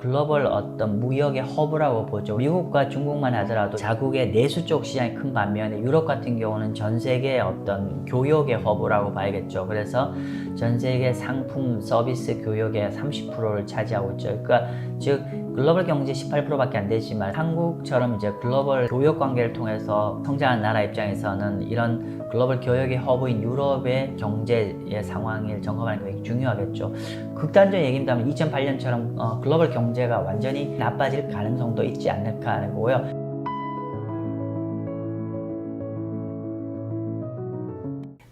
글로벌 어떤 무역의 허브라고 보죠. 미국과 중국만 하더라도 자국의 내수 쪽 시장이 큰 반면에 유럽 같은 경우는 전 세계의 어떤 교역의 허브라고 봐야겠죠. 그래서 전 세계 상품, 서비스, 교역의 30%를 차지하고 있죠. 그러니까 즉 글로벌 경제 18%밖에 안 되지만 한국처럼 이제 글로벌 교역 관계를 통해서 성장한 나라 입장에서는 이런 글로벌 교역의 허브인 유럽의 경제의 상황을 점검하는 게 굉장히 중요하겠죠. 극단적인 얘기입니다만 2008년처럼 글로벌 경제가 완전히 나빠질 가능성도 있지 않을까 하는 거고요.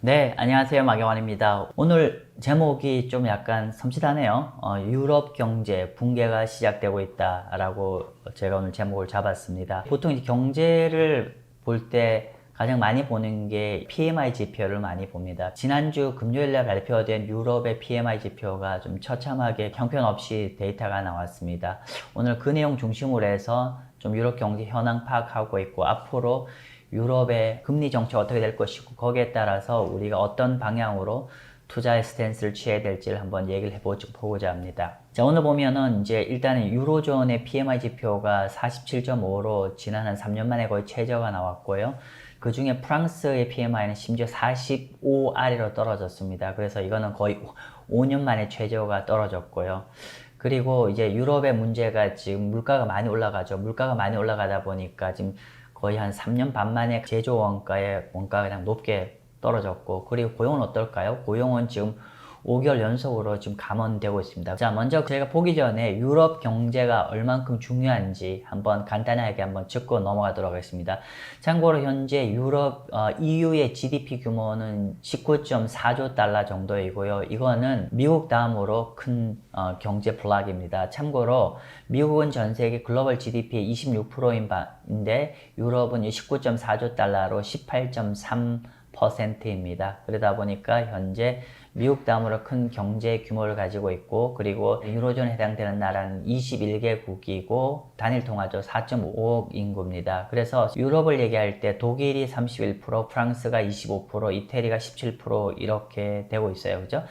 네, 안녕하세요. 마경환입니다. 오늘 제목이 좀 약간 섬찟하네요. 유럽 경제 붕괴가 시작되고 있다라고 제가 오늘 제목을 잡았습니다. 보통 이제 경제를 볼 때 가장 많이 보는 게 PMI 지표를 많이 봅니다. 지난주 금요일날 발표된 유럽의 PMI 지표가 좀 처참하게 형편없이 데이터가 나왔습니다. 오늘 그 내용 중심으로 해서 좀 유럽 경제 현황 파악하고 있고 앞으로 유럽의 금리 정책 어떻게 될 것이고 거기에 따라서 우리가 어떤 방향으로 투자의 스탠스를 취해야 될지를 한번 얘기를 해보고자 합니다. 자, 오늘 보면은 이제 일단은 유로존의 PMI 지표가 47.5로 지난 한 3년 만에 거의 최저가 나왔고요. 그 중에 프랑스의 PMI는 심지어 45 아래로 떨어졌습니다. 그래서 이거는 거의 5년 만에 최저가 떨어졌고요. 그리고 이제 유럽의 문제가 지금 물가가 많이 올라가죠. 물가가 많이 올라가다 보니까 지금 거의 한 3년 반 만에 제조 원가가 그냥 높게 떨어졌고, 그리고 고용은 어떨까요? 고용은 지금 5개월 연속으로 지금 감원되고 있습니다. 자, 먼저 제가 보기 전에 유럽 경제가 얼만큼 중요한지 한번 간단하게 한번 짚고 넘어가도록 하겠습니다. 참고로 현재 유럽, EU의 GDP 규모는 19.4조 달러 정도이고요. 이거는 미국 다음으로 큰 경제 블록입니다. 참고로 미국은 전 세계 글로벌 GDP의 26%인데 유럽은 19.4조 달러로 18.3%입니다. 그러다 보니까 현재 미국 다음으로 큰 경제 규모를 가지고 있고, 그리고 유로존에 해당되는 나라는 21개국이고 단일 통화죠. 4.5억 인구입니다. 그래서 유럽을 얘기할 때 독일이 31%, 프랑스가 25%, 이태리가 17% 이렇게 되고 있어요. 그죠?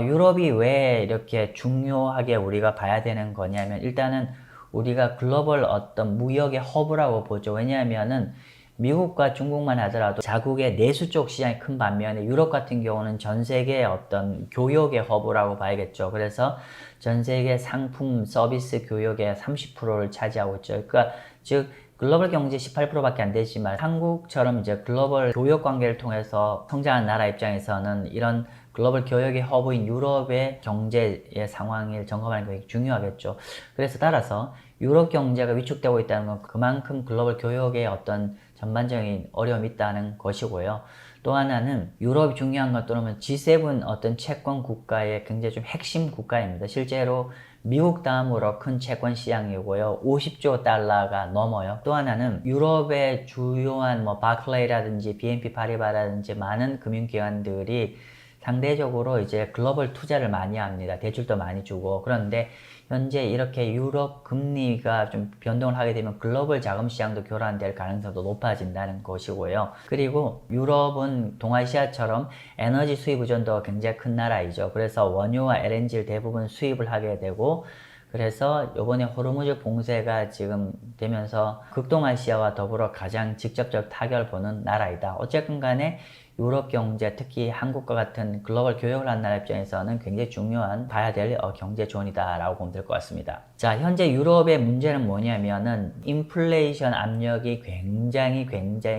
유럽이 왜 이렇게 중요하게 우리가 봐야 되는 거냐면, 일단은 우리가 글로벌 어떤 무역의 허브라고 보죠. 왜냐하면은 미국과 중국만 하더라도 자국의 내수 쪽 시장이 큰 반면에 유럽 같은 경우는 전 세계의 어떤 교역의 허브라고 봐야겠죠. 그래서 전 세계 상품, 서비스, 교역의 30%를 차지하고 있죠. 그러니까 즉 글로벌 경제 18%밖에 안 되지만 한국처럼 이제 글로벌 교역 관계를 통해서 성장한 나라 입장에서는 이런 글로벌 교역의 허브인 유럽의 경제의 상황을 점검하는 게 굉장히 중요하겠죠. 그래서 따라서 유럽 경제가 위축되고 있다는 건 그만큼 글로벌 교역의 어떤 전반적인 어려움이 있다는 것이고요. 또 하나는 유럽이 중요한 것 또는 G7 어떤 채권 국가의 굉장히 좀 핵심 국가입니다. 실제로 미국 다음으로 큰 채권 시장이고요. 50조 달러가 넘어요. 또 하나는 유럽의 주요한 바클레이라든지 BNP 파리바라든지 많은 금융기관들이 상대적으로 이제 글로벌 투자를 많이 합니다. 대출도 많이 주고. 그런데 현재 이렇게 유럽 금리가 좀 변동을 하게 되면 글로벌 자금 시장도 교란될 가능성도 높아진다는 것이고요. 그리고 유럽은 동아시아처럼 에너지 수입 의존도가 굉장히 큰 나라이죠. 그래서 원유와 LNG를 대부분 수입을 하게 되고, 그래서 이번에 호르무즈 봉쇄가 지금 되면서 극동아시아와 더불어 가장 직접적 타격을 보는 나라이다. 어쨌든 간에 유럽 경제, 특히 한국과 같은 글로벌 교역을 하는 나라 입장에서는 굉장히 중요한 봐야 될 경제 존이다 라고 보면 될 것 같습니다. 자, 현재 유럽의 문제는 뭐냐면은 인플레이션 압력이 굉장히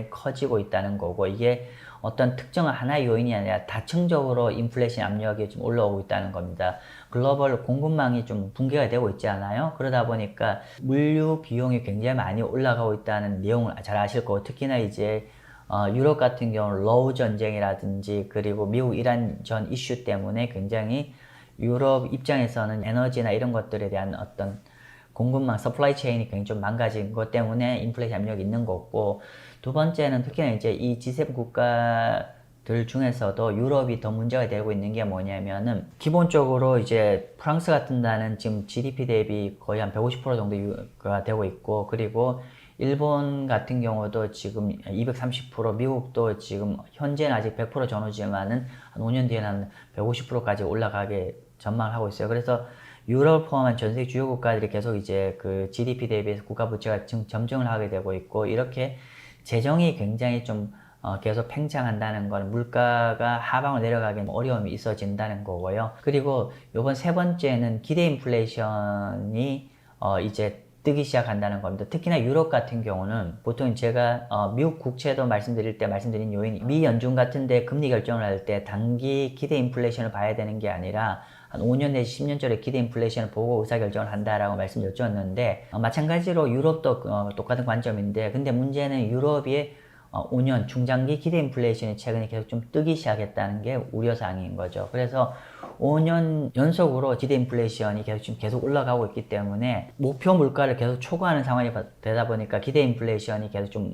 커지고 있다는 거고, 이게 어떤 특정 하나의 요인이 아니라 다층적으로 인플레이션 압력이 좀 올라오고 있다는 겁니다. 글로벌 공급망이 좀 붕괴가 되고 있지 않아요? 그러다 보니까 물류 비용이 굉장히 많이 올라가고 있다는 내용을 잘 아실 거고, 특히나 이제 유럽 같은 경우는 러우 전쟁이라든지 그리고 미국 이란 전 이슈 때문에 굉장히 유럽 입장에서는 에너지나 이런 것들에 대한 어떤 공급망, 서플라이 체인이 굉장히 좀 망가진 것 때문에 인플레이션 압력이 있는 거고, 두 번째는 특히나 이제 이 G7 국가들 중에서도 유럽이 더 문제가 되고 있는 게 뭐냐면은 기본적으로 이제 프랑스 같은 나라는 지금 GDP 대비 거의 한 150% 정도가 되고 있고, 그리고 일본 같은 경우도 지금 230%, 미국도 지금 현재는 아직 100% 전후지만은 한 5년 뒤에는 한 150%까지 올라가게 전망을 하고 있어요. 그래서 유럽을 포함한 전 세계 주요 국가들이 계속 이제 그 GDP 대비해서 국가 부채가 점증을 하게 되고 있고, 이렇게 재정이 굉장히 좀 계속 팽창한다는 건 물가가 하방으로 내려가기엔 어려움이 있어진다는 거고요. 그리고 요번 세 번째는 기대 인플레이션이 이제 뜨기 시작한다는 겁니다. 특히나 유럽 같은 경우는 보통 제가 미국 국채도 말씀드릴 때 말씀드린 요인이, 미 연준 같은 데 금리 결정을 할 때 단기 기대 인플레이션을 봐야 되는 게 아니라 한 5년 내지 10년짜리 기대 인플레이션을 보고 의사결정을 한다라고 말씀드렸는데, 마찬가지로 유럽도 똑같은 관점인데, 근데 문제는 유럽이 5년 중장기 기대 인플레이션이 최근에 계속 좀 뜨기 시작했다는 게 우려사항인 거죠. 그래서 5년 연속으로 기대 인플레이션이 계속 올라가고 있기 때문에 목표 물가를 계속 초과하는 상황이 되다 보니까 기대 인플레이션이 계속 좀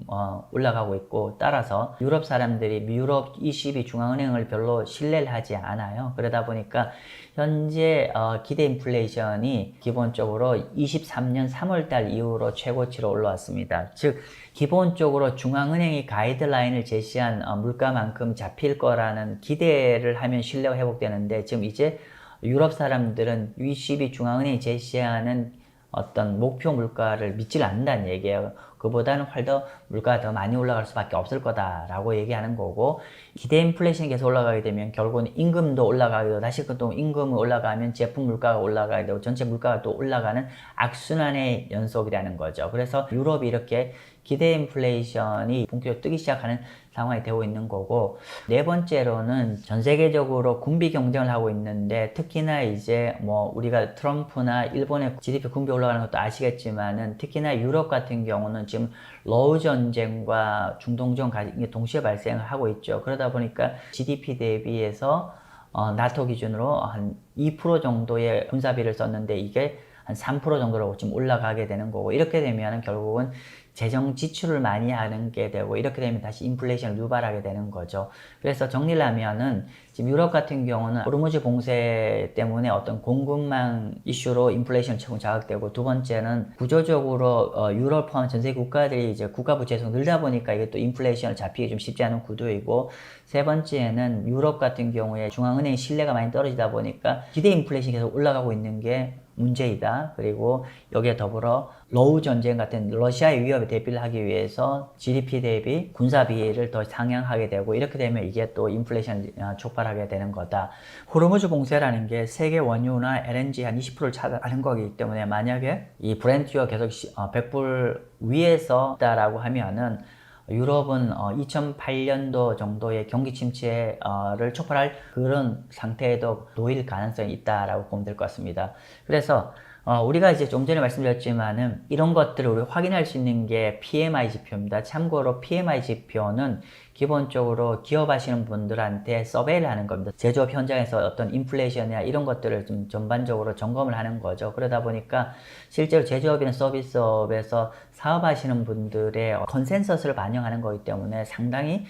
올라가고 있고, 따라서 유럽 사람들이 유럽 22 중앙은행을 별로 신뢰를 하지 않아요. 그러다 보니까 현재 기대 인플레이션이 기본적으로 23년 3월달 이후로 최고치로 올라왔습니다. 즉 기본적으로 중앙은행이 가이드라인을 제시한 물가만큼 잡힐 거라는 기대를 하면 신뢰가 회복되는데, 지금 이제 유럽 사람들은 ECB 중앙은행이 제시하는 어떤 목표 물가를 믿질 않는다는 얘기예요. 그보다는 훨더 물가가 더 많이 올라갈 수밖에 없을 거다라고 얘기하는 거고, 기대 인플레이션이 계속 올라가게 되면 결국은 임금도 올라가게 되고, 다시 또 임금이 올라가면 제품 물가가 올라가게 되고 전체 물가가 또 올라가는 악순환의 연속이라는 거죠. 그래서 유럽이 이렇게 기대 인플레이션이 본격적으로 뜨기 시작하는 상황이 되고 있는 거고, 네 번째로는 전 세계적으로 군비 경쟁을 하고 있는데, 특히나 이제 뭐 우리가 트럼프나 일본의 GDP 군비 올라가는 것도 아시겠지만은, 특히나 유럽 같은 경우는 지금 러우 전쟁과 중동전 동시에 발생을 하고 있죠. 그러다 보니까 GDP 대비해서 나토 기준으로 한 2% 정도의 군사비를 썼는데 이게 한 3% 정도로 지금 올라가게 되는 거고, 이렇게 되면 결국은 재정 지출을 많이 하는 게 되고, 이렇게 되면 다시 인플레이션을 유발하게 되는 거죠. 그래서 정리를 하면은 지금 유럽 같은 경우는 호르무즈 봉쇄 때문에 어떤 공급망 이슈로 인플레이션 최고 자극되고, 두 번째는 구조적으로 유럽 포함 전 세계 국가들이 이제 국가 부채 계속 늘다 보니까 이게 또 인플레이션을 잡히기 좀 쉽지 않은 구도이고, 세 번째는 유럽 같은 경우에 중앙은행 신뢰가 많이 떨어지다 보니까 기대 인플레이션이 계속 올라가고 있는 게 문제이다. 그리고 여기에 더불어 러우 전쟁 같은 러시아의 위협에 대비를 하기 위해서 GDP 대비 군사비를 더 상향하게 되고, 이렇게 되면 이게 또 인플레이션 촉발하게 되는 거다. 호르무즈 봉쇄라는 게 세계 원유나 LNG 한 20%를 차지하는 거기 때문에, 만약에 이 브렌트유가 계속 100불 위에서 있다라고 하면은 유럽은 2008년도 정도의 경기 침체를 촉발할 그런 상태에도 놓일 가능성이 있다라고 보면 될 것 같습니다. 그래서 우리가 이제 좀 전에 말씀드렸지만은 이런 것들을 우리 확인할 수 있는 게 PMI 지표입니다. 참고로 PMI 지표는 기본적으로 기업 하시는 분들한테 서베이를 하는 겁니다. 제조업 현장에서 어떤 인플레이션이나 이런 것들을 좀 전반적으로 점검을 하는 거죠. 그러다 보니까 실제로 제조업이나 서비스업에서 사업하시는 분들의 컨센서스를 반영하는 거기 때문에 상당히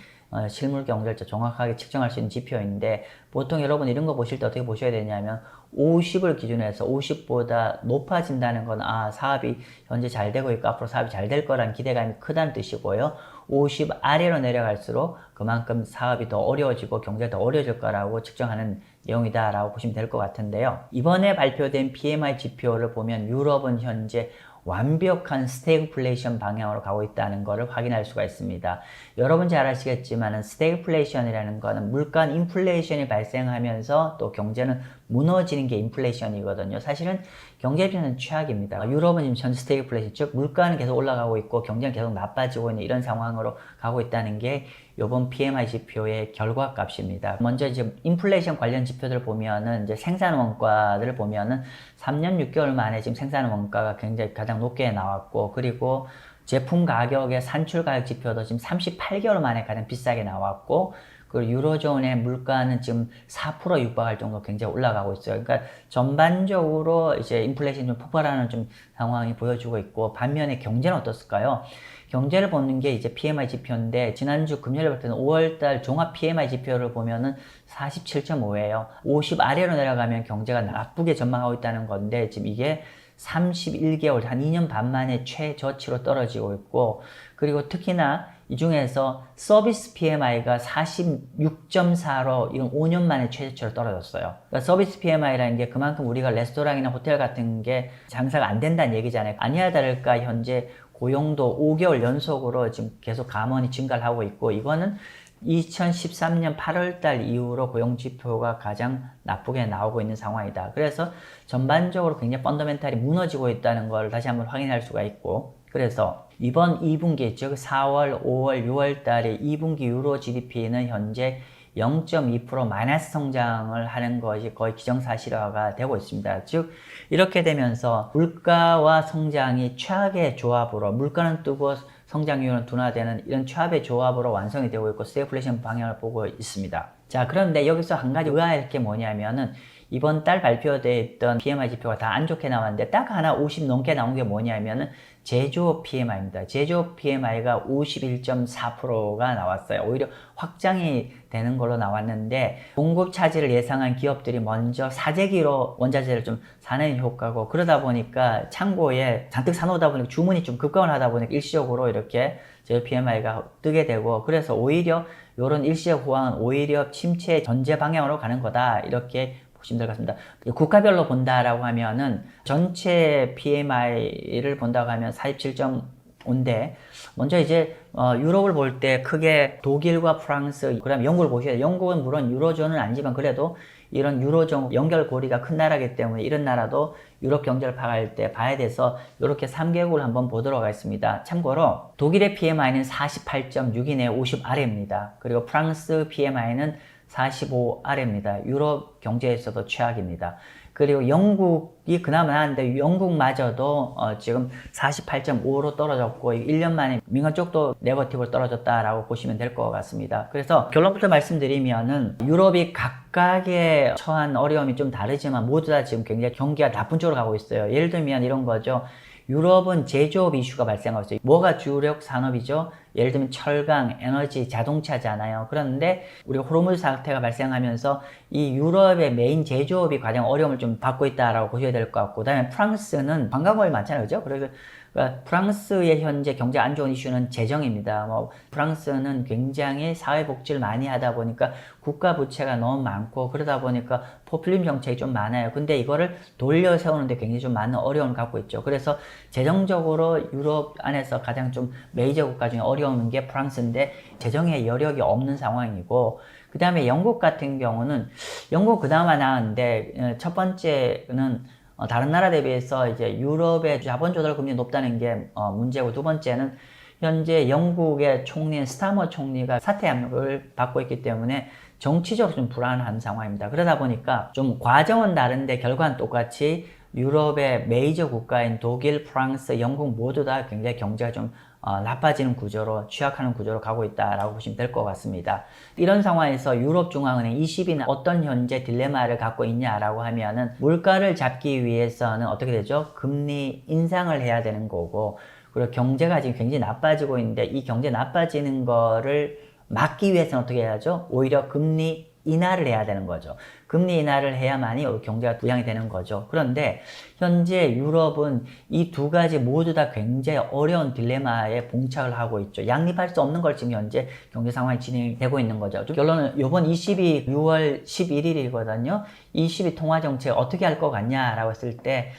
실물 경제를 정확하게 측정할 수 있는 지표인데, 보통 여러분 이런 거 보실 때 어떻게 보셔야 되냐면 50을 기준으로 해서 50보다 높아진다는 건 사업이 현재 잘 되고 있고 앞으로 사업이 잘 될 거라는 기대감이 크다는 뜻이고요. 50 아래로 내려갈수록 그만큼 사업이 더 어려워지고 경제가 더 어려워질 거라고 측정하는 내용이다 라고 보시면 될 것 같은데요. 이번에 발표된 PMI 지표를 보면 유럽은 현재 완벽한 스태그플레이션 방향으로 가고 있다는 것을 확인할 수가 있습니다. 여러분 잘 아시겠지만 스태그플레이션이라는 것은 물가 인플레이션이 발생하면서 또 경제는 무너지는 게 인플레이션이거든요. 사실은 경제비는 최악입니다. 유럽은 지금 전 스태그플레이션, 즉 물가는 계속 올라가고 있고 경제는 계속 나빠지고 있는 이런 상황으로 가고 있다는 게 이번 PMI 지표의 결과값입니다. 먼저 이제 인플레이션 관련 지표들 보면은 이제 생산 원가들을 보면은 3년 6개월 만에 지금 생산 원가가 굉장히 가장 높게 나왔고, 그리고 제품 가격의 산출 가격 지표도 지금 38개월 만에 가장 비싸게 나왔고, 그리고 유로존의 물가는 지금 4% 육박할 정도로 굉장히 올라가고 있어요. 그러니까 전반적으로 이제 인플레이션이 좀 폭발하는 좀 상황이 보여주고 있고, 반면에 경제는 어떻을까요? 경제를 보는 게 이제 PMI 지표인데, 지난주 금요일에 발표된 5월달 종합 PMI 지표를 보면은 47.5예요. 50 아래로 내려가면 경제가 나쁘게 전망하고 있다는 건데, 지금 이게 31개월, 한 2년 반 만에 최저치로 떨어지고 있고, 그리고 특히나 이 중에서 서비스 PMI가 46.4로 이건 5년 만에 최저치로 떨어졌어요. 그러니까 서비스 PMI라는 게 그만큼 우리가 레스토랑이나 호텔 같은 게 장사가 안 된다는 얘기잖아요. 아니야 다를까 현재 고용도 5개월 연속으로 지금 계속 감원이 증가를 하고 있고, 이거는 2013년 8월달 이후로 고용지표가 가장 나쁘게 나오고 있는 상황이다. 그래서 전반적으로 굉장히 펀더멘탈이 무너지고 있다는 걸 다시 한번 확인할 수가 있고, 그래서 이번 2분기 즉 4월, 5월, 6월 달에 2분기 유로 GDP는 현재 0.2% 마이너스 성장을 하는 것이 거의 기정사실화가 되고 있습니다. 즉 이렇게 되면서 물가와 성장이 최악의 조합으로, 물가는 뜨고 성장률은 둔화되는 이런 최악의 조합으로 완성이 되고 있고 스태그플레이션 방향을 보고 있습니다. 자, 그런데 여기서 한 가지 의아할 게 뭐냐면은 이번 달 발표되어 있던 PMI 지표가 다 안 좋게 나왔는데 딱 하나 50 넘게 나온 게 뭐냐면은 제조업 PMI입니다. 제조업 PMI가 51.4%가 나왔어요. 오히려 확장이 되는 걸로 나왔는데, 공급 차질을 예상한 기업들이 먼저 사재기로 원자재를 좀 사는 효과고, 그러다 보니까 창고에 잔뜩 사놓다 보니까 주문이 좀 급감을 하다 보니까 일시적으로 이렇게 제조업 PMI가 뜨게 되고, 그래서 오히려 이런 일시적 호황은 오히려 침체 전제 방향으로 가는 거다, 이렇게 보시면 될 것 같습니다. 국가별로 본다라고 하면은 전체 PMI를 본다고 하면 47.5인데, 먼저 이제 유럽을 볼 때 크게 독일과 프랑스, 그다음 영국을 보셔야 돼요. 영국은 물론 유로존은 아니지만 그래도 이런 유로존 연결고리가 큰 나라이기 때문에 이런 나라도 유럽 경제를 파악할 때 봐야 돼서 이렇게 3개국을 한번 보도록 하겠습니다. 참고로 독일의 PMI는 48.6이네, 50 아래입니다. 그리고 프랑스 PMI는 45 아래입니다. 유럽 경제에서도 최악입니다. 그리고 영국이 그나마 나은데 영국마저도 지금 48.5로 떨어졌고 1년 만에 민간 쪽도 네거티브로 떨어졌다라고 보시면 될 것 같습니다. 그래서 결론부터 말씀드리면은 유럽이 각각의 처한 어려움이 좀 다르지만 모두 다 지금 굉장히 경기가 나쁜 쪽으로 가고 있어요. 예를 들면 이런 거죠. 유럽은 제조업 이슈가 발생하고 있어요. 뭐가 주력 산업이죠? 예를 들면 철강, 에너지, 자동차잖아요. 그런데 우리가 호르무즈 사태가 발생하면서 이 유럽의 메인 제조업이 가장 어려움을 좀 받고 있다라고 보셔야 될 것 같고, 그다음에 프랑스는 관광업이 많잖아요, 그죠? 그래서 프랑스의 현재 경제 안 좋은 이슈는 재정입니다. 프랑스는 굉장히 사회복지를 많이 하다 보니까 국가 부채가 너무 많고, 그러다 보니까 포퓰리즘 정책이 좀 많아요. 근데 이거를 돌려 세우는데 굉장히 좀 많은 어려움을 갖고 있죠. 그래서 재정적으로 유럽 안에서 가장 좀 메이저 국가 중에 어려운 게 프랑스인데 재정에 여력이 없는 상황이고, 그 다음에 영국 같은 경우는 영국 그나마 나은데 첫 번째는 다른 나라 대비해서 이제 유럽의 자본 조달 금리 높다는 게 문제고, 두 번째는 현재 영국의 총리인 스타머 총리가 사퇴 압력을 받고 있기 때문에 정치적으로 좀 불안한 상황입니다. 그러다 보니까 좀 과정은 다른데 결과는 똑같이 유럽의 메이저 국가인 독일, 프랑스, 영국 모두 다 굉장히 경제가 좀 나빠지는 구조로, 취약하는 구조로 가고 있다라고 보시면 될 것 같습니다. 이런 상황에서 유럽중앙은행 ECB는 어떤 현재 딜레마를 갖고 있냐라고 하면은 물가를 잡기 위해서는 어떻게 되죠? 금리 인상을 해야 되는 거고, 그리고 경제가 지금 굉장히 나빠지고 있는데 이 경제 나빠지는 거를 막기 위해서는 어떻게 해야죠? 오히려 금리 인하를 해야 되는 거죠. 금리 인하를 해야만이 경제가 부양이 되는 거죠. 그런데 현재 유럽은 이 두 가지 모두 다 굉장히 어려운 딜레마에 봉착을 하고 있죠. 양립할 수 없는 걸 지금 현재 경제 상황이 진행되고 있는 거죠. 결론은 이번 22 6월 11일이거든요. 22 통화정책 어떻게 할 것 같냐라고 했을 때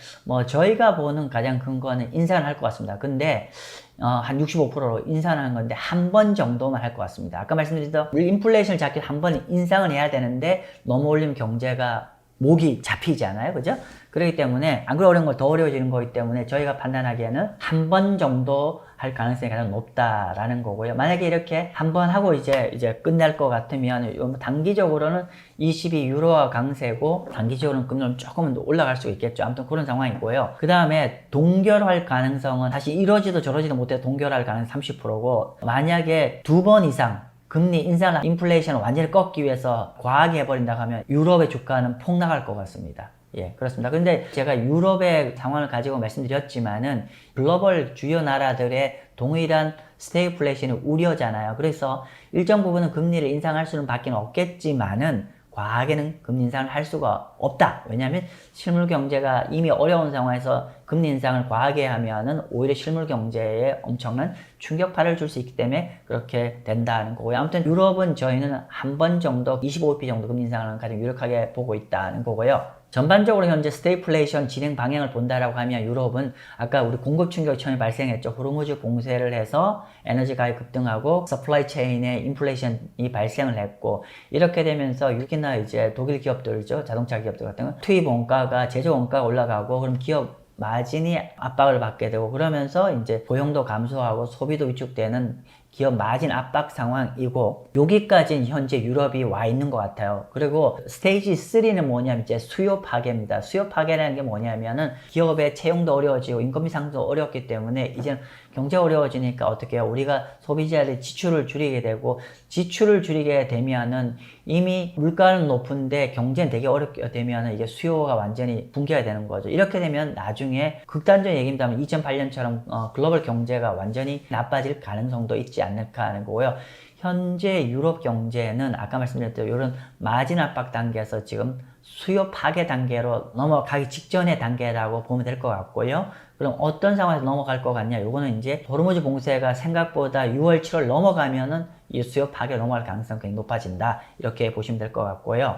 저희가 보는 가장 큰 거는 인상을 할 것 같습니다. 근데 한 65%로 인상하는 건데 한 번 정도만 할 것 같습니다. 아까 말씀드렸던 인플레이션을 잡기 한 번 인상을 해야 되는데 너무 올리면 경제가 목이 잡히잖아요, 그죠? 그렇기 때문에 안 그래 어려운 걸 더 어려워지는 거기 때문에 저희가 판단하기에는 한 번 정도 할 가능성이 가장 높다라는 거고요. 만약에 이렇게 한 번 하고 이제 끝날 것 같으면 단기적으로는 22 유로화 강세고 단기적으로는 금리는 조금은 올라갈 수 있겠죠. 아무튼 그런 상황이고요. 그 다음에 동결할 가능성은 사실 이러지도 저러지도 못해 동결할 가능성이 30%고, 만약에 두 번 이상 금리 인상을, 인플레이션을 완전히 꺾기 위해서 과하게 해버린다고 하면 유럽의 주가는 폭락할 것 같습니다. 예, 그렇습니다. 근데 제가 유럽의 상황을 가지고 말씀드렸지만은 글로벌 주요 나라들의 동일한 스태그플레이션이 우려잖아요. 그래서 일정 부분은 금리를 인상할 수는 밖에 없겠지만은 과하게는 금리 인상을 할 수가 없다. 왜냐하면 실물 경제가 이미 어려운 상황에서 금리 인상을 과하게 하면은 오히려 실물 경제에 엄청난 충격파를 줄 수 있기 때문에 그렇게 된다는 거고요. 아무튼 유럽은 저희는 한 번 정도 25bp 정도 금리 인상을 가장 유력하게 보고 있다는 거고요. 전반적으로 현재 스태그플레이션 진행 방향을 본다라고 하면 유럽은 아까 우리 공급 충격이 처음에 발생했죠. 호르무즈 봉쇄를 해서 에너지 가격 급등하고 서플라이 체인에 인플레이션이 발생을 했고 이렇게 되면서 특히나 이제 독일 기업들이죠. 자동차 기업들 같은 건 투입 원가가 제조 원가가 올라가고 그럼 기업 마진이 압박을 받게 되고 그러면서 이제 고용도 감소하고 소비도 위축되는 기업 마진 압박 상황이고 여기까지는 현재 유럽이 와 있는 것 같아요. 그리고 스테이지 3는 뭐냐면 이제 수요 파괴입니다. 수요 파괴라는 게 뭐냐면은 기업의 채용도 어려워지고 인건비 상승도 어렵기 때문에 이제는 경제 어려워지니까 어떻게 해요? 우리가 소비자의 지출을 줄이게 되고 지출을 줄이게 되면은 이미 물가는 높은데 경제는 되게 어렵게 되면은 이게 수요가 완전히 붕괴가 되는 거죠. 이렇게 되면 나중에 극단적인 얘기입니다만 2008년처럼 글로벌 경제가 완전히 나빠질 가능성도 있지 않을까 하는 거고요. 현재 유럽 경제는 아까 말씀드렸던 이런 마진 압박 단계에서 지금 수요 파괴 단계로 넘어가기 직전의 단계라고 보면 될 것 같고요. 그럼 어떤 상황에서 넘어갈 것 같냐? 요거는 이제 호르무즈 봉쇄가 생각보다 6월, 7월 넘어가면은 이 수요 파괴 넘어갈 가능성이 굉장히 높아진다. 이렇게 보시면 될 것 같고요.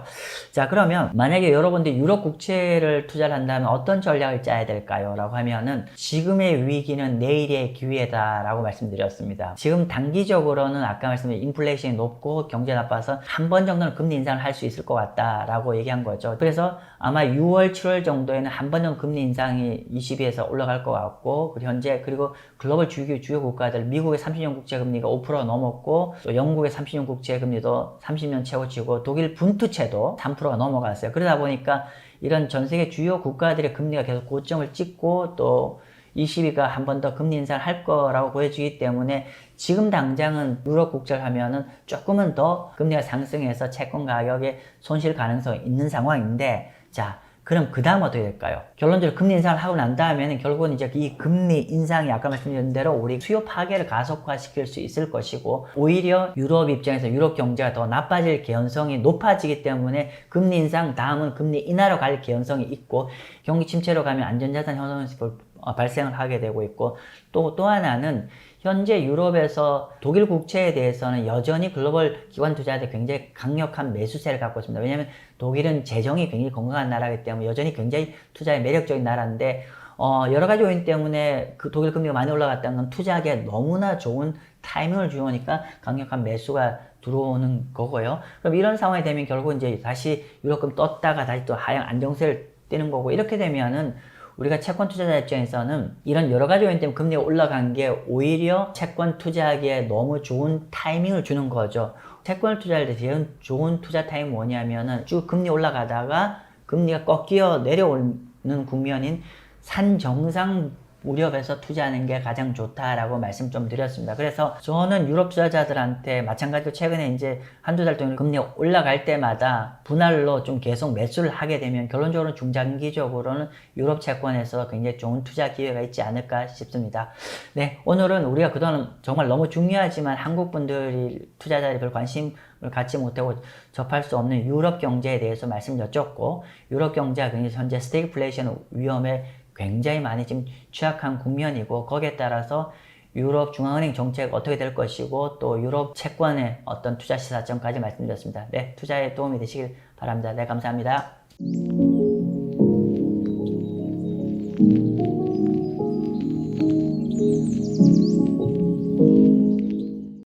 자, 그러면 만약에 여러분들이 유럽 국채를 투자를 한다면 어떤 전략을 짜야 될까요? 라고 하면은 지금의 위기는 내일의 기회다 라고 말씀드렸습니다. 지금 단기적으로는 아까 말씀드린 인플레이션이 높고 경제 나빠서 한 번 정도는 금리 인상을 할 수 있을 것 같다 라고 얘기한 거죠. 그래서 아마 6월, 7월 정도에는 한 번 정도 금리 인상이 20에서 올라갈 것 같고 그리고 글로벌 주요 국가들 미국의 30년 국채 금리가 5% 넘었고 또 영국의 30년 국채 금리도 30년 최고치고 독일 분투채도 3%가 넘어갔어요. 그러다 보니까 이런 전 세계 주요 국가들의 금리가 계속 고점을 찍고 또 ECB가 한 번 더 금리 인상을 할 거라고 보여지기 때문에 지금 당장은 유럽 국채를 하면은 조금은 더 금리가 상승해서 채권 가격에 손실 가능성이 있는 상황인데 자, 그럼 그 다음 어떻게 될까요? 결론적으로 금리 인상을 하고 난 다음에는 결국은 이제 이 금리 인상이 아까 말씀드린 대로 우리 수요 파괴를 가속화시킬 수 있을 것이고 오히려 유럽 입장에서 유럽 경제가 더 나빠질 개연성이 높아지기 때문에 금리 인상 다음은 금리 인하로 갈 개연성이 있고 경기 침체로 가면 안전자산 현상이 발생을 하게 되고 있고 또 하나는 현재 유럽에서 독일 국채에 대해서는 여전히 글로벌 기관 투자자들이 굉장히 강력한 매수세를 갖고 있습니다. 왜냐하면 독일은 재정이 굉장히 건강한 나라이기 때문에 여전히 굉장히 투자에 매력적인 나라인데 여러 가지 요인 때문에 그 독일 금리가 많이 올라갔다는 건 투자하기에 너무나 좋은 타이밍을 주니까 강력한 매수가 들어오는 거고요. 그럼 이런 상황이 되면 결국 이제 다시 유럽금 떴다가 다시 또 하향 안정세를 띄는 거고 이렇게 되면은 우리가 채권 투자자 입장에서는 이런 여러 가지 요인 때문에 금리가 올라간 게 오히려 채권 투자하기에 너무 좋은 타이밍을 주는 거죠. 채권을 투자할 때 제일 좋은 투자 타임이 뭐냐면은 쭉 금리 올라가다가 금리가 꺾여 내려오는 국면인 산정상 무렵에서 투자하는 게 가장 좋다라고 말씀 좀 드렸습니다. 그래서 저는 유럽 투자자들한테 마찬가지로 최근에 이제 한두 달 동안 금리 올라갈 때마다 분할로 좀 계속 매수를 하게 되면 결론적으로 중장기적으로는 유럽 채권에서 굉장히 좋은 투자 기회가 있지 않을까 싶습니다. 네, 오늘은 우리가 그동안 정말 너무 중요하지만 한국 분들이 투자자들이 별 관심을 갖지 못하고 접할 수 없는 유럽 경제에 대해서 말씀 여쭙고 유럽 경제가 굉장히 현재 스태그플레이션 위험에 굉장히 많이 지금 취약한 국면이고 거기에 따라서 유럽 중앙은행 정책 어떻게 될 것이고 또 유럽 채권의 어떤 투자 시사점까지 말씀드렸습니다. 네, 투자에 도움이 되시길 바랍니다. 네, 감사합니다.